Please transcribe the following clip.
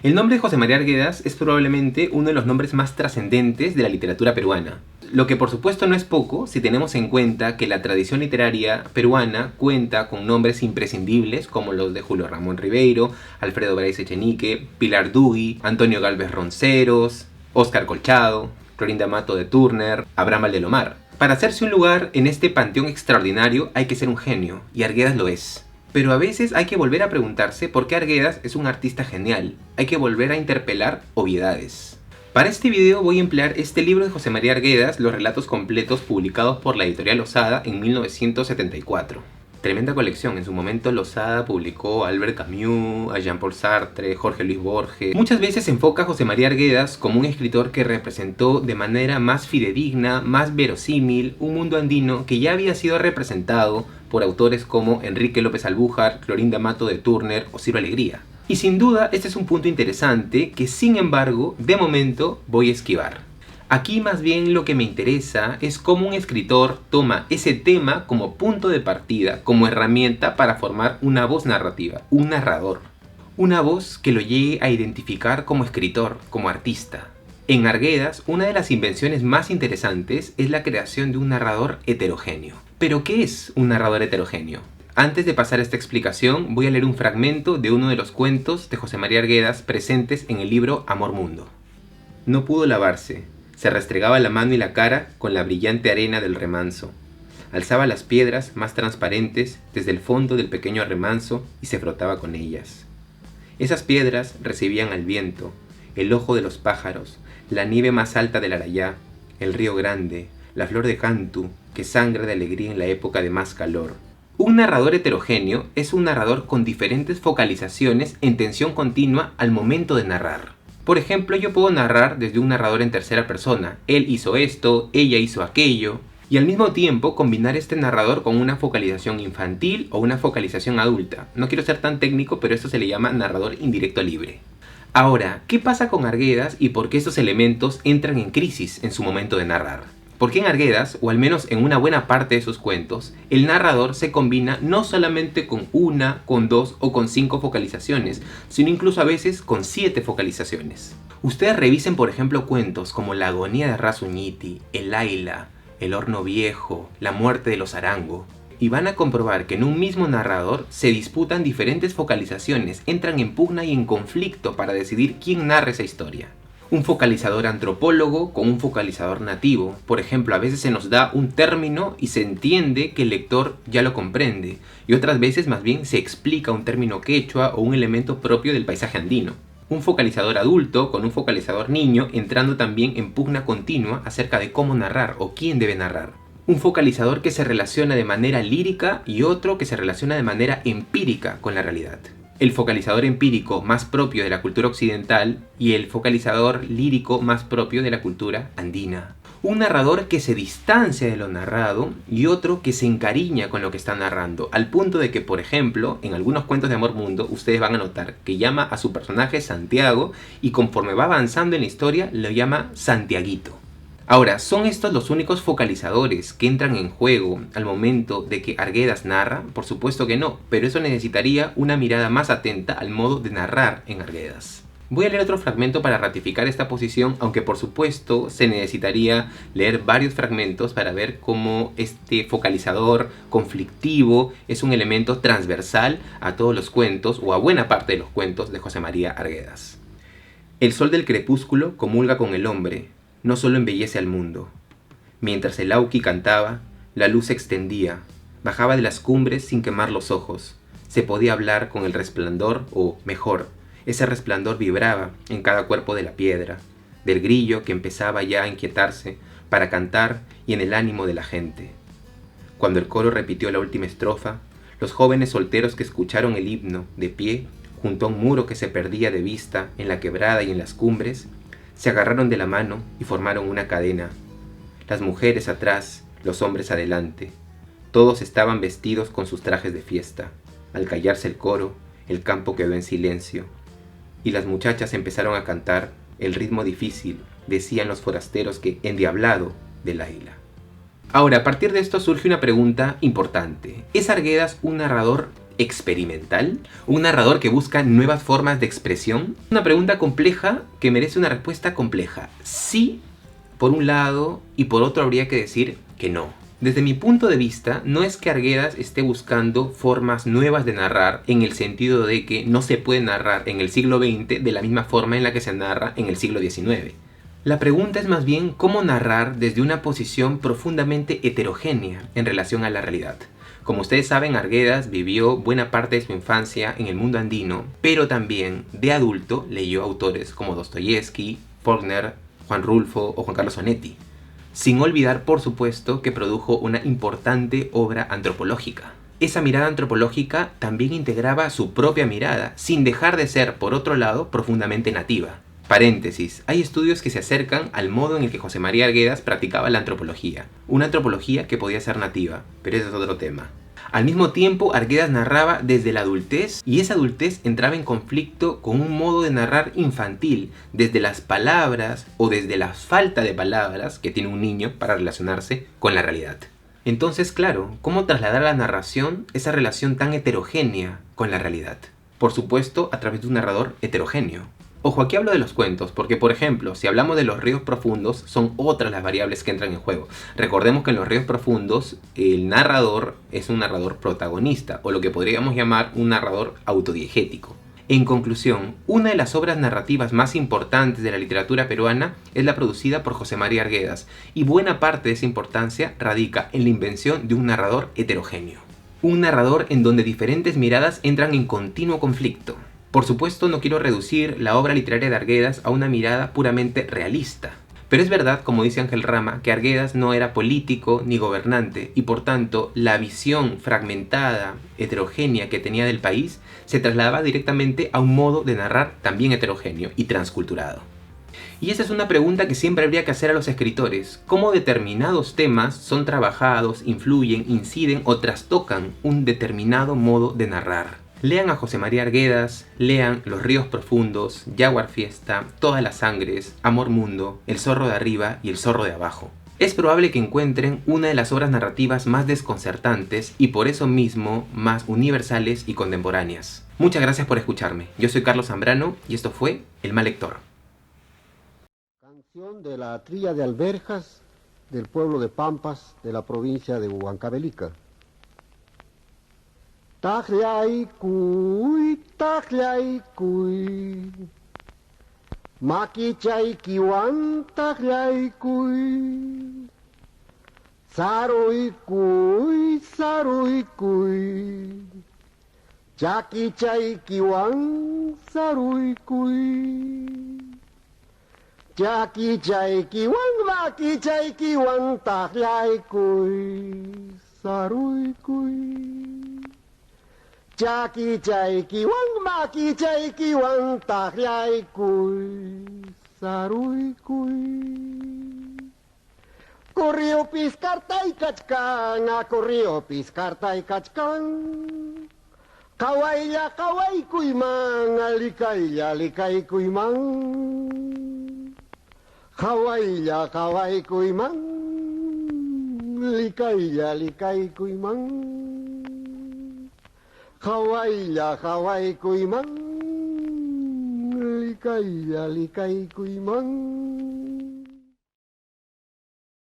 El nombre de José María Arguedas es probablemente uno de los nombres más trascendentes de la literatura peruana. Lo que por supuesto no es poco si tenemos en cuenta que la tradición literaria peruana cuenta con nombres imprescindibles como los de Julio Ramón Ribeiro, Alfredo Bryce Echenique, Pilar Dugui, Antonio Gálvez Ronceros, Óscar Colchado, Clorinda Mato de Turner, Abraham Valdelomar. Para hacerse un lugar en este panteón extraordinario hay que ser un genio, y Arguedas lo es. Pero a veces hay que volver a preguntarse por qué Arguedas es un artista genial. Hay que volver a interpelar obviedades. Para este video voy a emplear este libro de José María Arguedas, Los relatos completos, publicados por la editorial Losada en 1974. Tremenda colección. En su momento Losada publicó a Albert Camus, a Jean-Paul Sartre, Jorge Luis Borges. Muchas veces se enfoca a José María Arguedas como un escritor que representó de manera más fidedigna, más verosímil, un mundo andino que ya había sido representado por autores como Enrique López Albújar, Clorinda Mato de Turner o Ciro Alegría. Y sin duda este es un punto interesante que sin embargo de momento voy a esquivar. Aquí más bien lo que me interesa es cómo un escritor toma ese tema como punto de partida, como herramienta para formar una voz narrativa, un narrador. Una voz que lo llegue a identificar como escritor, como artista. En Arguedas, una de las invenciones más interesantes es la creación de un narrador heterogéneo. ¿Pero qué es un narrador heterogéneo? Antes de pasar a esta explicación, voy a leer un fragmento de uno de los cuentos de José María Arguedas presentes en el libro Amor Mundo. No pudo lavarse. Se restregaba la mano y la cara con la brillante arena del remanso. Alzaba las piedras más transparentes desde el fondo del pequeño remanso y se frotaba con ellas. Esas piedras recibían al viento, el ojo de los pájaros, la nieve más alta del Arayá, el río grande, la flor de cantu que sangra de alegría en la época de más calor. Un narrador heterogéneo es un narrador con diferentes focalizaciones en tensión continua al momento de narrar. Por ejemplo, yo puedo narrar desde un narrador en tercera persona. Él hizo esto, ella hizo aquello. Y al mismo tiempo combinar este narrador con una focalización infantil o una focalización adulta. No quiero ser tan técnico, pero esto se le llama narrador indirecto libre. Ahora, ¿qué pasa con Arguedas y por qué estos elementos entran en crisis en su momento de narrar? Porque en Arguedas, o al menos en una buena parte de sus cuentos, el narrador se combina no solamente con una, con dos o con 5 focalizaciones, sino incluso a veces con 7 focalizaciones. Ustedes revisen por ejemplo cuentos como La agonía de Ras Uñiti, El Aila, El horno viejo, La muerte de los Arango, y van a comprobar que en un mismo narrador se disputan diferentes focalizaciones, entran en pugna y en conflicto para decidir quién narra esa historia. Un focalizador antropólogo con un focalizador nativo. Por ejemplo, a veces se nos da un término y se entiende que el lector ya lo comprende, y otras veces más bien se explica un término quechua o un elemento propio del paisaje andino. Un focalizador adulto con un focalizador niño entrando también en pugna continua acerca de cómo narrar o quién debe narrar. Un focalizador que se relaciona de manera lírica y otro que se relaciona de manera empírica con la realidad. El focalizador empírico más propio de la cultura occidental y el focalizador lírico más propio de la cultura andina. Un narrador que se distancia de lo narrado y otro que se encariña con lo que está narrando, al punto de que, por ejemplo, en algunos cuentos de Amor Mundo, ustedes van a notar que llama a su personaje Santiago y conforme va avanzando en la historia lo llama Santiaguito. Ahora, ¿son estos los únicos focalizadores que entran en juego al momento de que Arguedas narra? Por supuesto que no, pero eso necesitaría una mirada más atenta al modo de narrar en Arguedas. Voy a leer otro fragmento para ratificar esta posición, aunque por supuesto se necesitaría leer varios fragmentos para ver cómo este focalizador conflictivo es un elemento transversal a todos los cuentos o a buena parte de los cuentos de José María Arguedas. El sol del crepúsculo comulga con el hombre, no solo embellece al mundo. Mientras el auqui cantaba, la luz se extendía, bajaba de las cumbres sin quemar los ojos. Se podía hablar con el resplandor, o mejor, ese resplandor vibraba en cada cuerpo de la piedra, del grillo que empezaba ya a inquietarse para cantar y en el ánimo de la gente. Cuando el coro repitió la última estrofa, los jóvenes solteros que escucharon el himno, de pie, junto a un muro que se perdía de vista en la quebrada y en las cumbres, se agarraron de la mano y formaron una cadena. Las mujeres atrás, los hombres adelante. Todos estaban vestidos con sus trajes de fiesta. Al callarse el coro, el campo quedó en silencio. Y las muchachas empezaron a cantar el ritmo difícil, decían los forasteros que endiablado de la isla. Ahora, a partir de esto surge una pregunta importante. ¿Es Arguedas un narrador experimental? ¿Un narrador que busca nuevas formas de expresión? Una pregunta compleja que merece una respuesta compleja. Sí, por un lado, y por otro habría que decir que no. Desde mi punto de vista, no es que Arguedas esté buscando formas nuevas de narrar en el sentido de que no se puede narrar en el siglo XX de la misma forma en la que se narra en el siglo XIX. La pregunta es más bien cómo narrar desde una posición profundamente heterogénea en relación a la realidad. Como ustedes saben, Arguedas vivió buena parte de su infancia en el mundo andino, pero también de adulto leyó autores como Dostoyevsky, Faulkner, Juan Rulfo o Juan Carlos Onetti. Sin olvidar, por supuesto, que produjo una importante obra antropológica. Esa mirada antropológica también integraba su propia mirada, sin dejar de ser, por otro lado, profundamente nativa. Paréntesis, hay estudios que se acercan al modo en el que José María Arguedas practicaba la antropología. Una antropología que podía ser nativa, pero ese es otro tema. Al mismo tiempo, Arguedas narraba desde la adultez, y esa adultez entraba en conflicto con un modo de narrar infantil, desde las palabras o desde la falta de palabras que tiene un niño para relacionarse con la realidad. Entonces, claro, ¿cómo trasladar a la narración esa relación tan heterogénea con la realidad? Por supuesto, a través de un narrador heterogéneo. Ojo, aquí hablo de los cuentos, porque por ejemplo, si hablamos de los ríos profundos, son otras las variables que entran en juego. Recordemos que en los ríos profundos, el narrador es un narrador protagonista, o lo que podríamos llamar un narrador autodiegético. En conclusión, una de las obras narrativas más importantes de la literatura peruana es la producida por José María Arguedas, y buena parte de esa importancia radica en la invención de un narrador heterogéneo. Un narrador en donde diferentes miradas entran en continuo conflicto. Por supuesto, no quiero reducir la obra literaria de Arguedas a una mirada puramente realista. Pero es verdad, como dice Ángel Rama, que Arguedas no era político ni gobernante y por tanto la visión fragmentada, heterogénea que tenía del país se trasladaba directamente a un modo de narrar también heterogéneo y transculturado. Y esa es una pregunta que siempre habría que hacer a los escritores. ¿Cómo determinados temas son trabajados, influyen, inciden o trastocan un determinado modo de narrar? Lean a José María Arguedas, lean Los ríos profundos, Jaguar Fiesta, Todas las sangres, Amor Mundo, El zorro de arriba y El zorro de abajo. Es probable que encuentren una de las obras narrativas más desconcertantes y por eso mismo más universales y contemporáneas. Muchas gracias por escucharme. Yo soy Carlos Zambrano y esto fue El Mal Lector. Canción de la trilla de alberjas del pueblo de Pampas de la provincia de Huancavelica. Tajlay cuy, maquichay kiwan, tajlay cuy, saruy cuy, chaquichay kiwan, saruy cuy, chaquichay kiwan, maquichay kiwan, tajlay cuy, saruy cuy. Chaki chaiki wang maki chaiki wang tahyai kui sarui kui. Corrió piscarta y cachcan, a corrió piscarta y cachcan. Kawaii kuiman, alikai kuiman. Kawaii kuiman, likai kuiman. Hawaii kuiman, likai kuiman.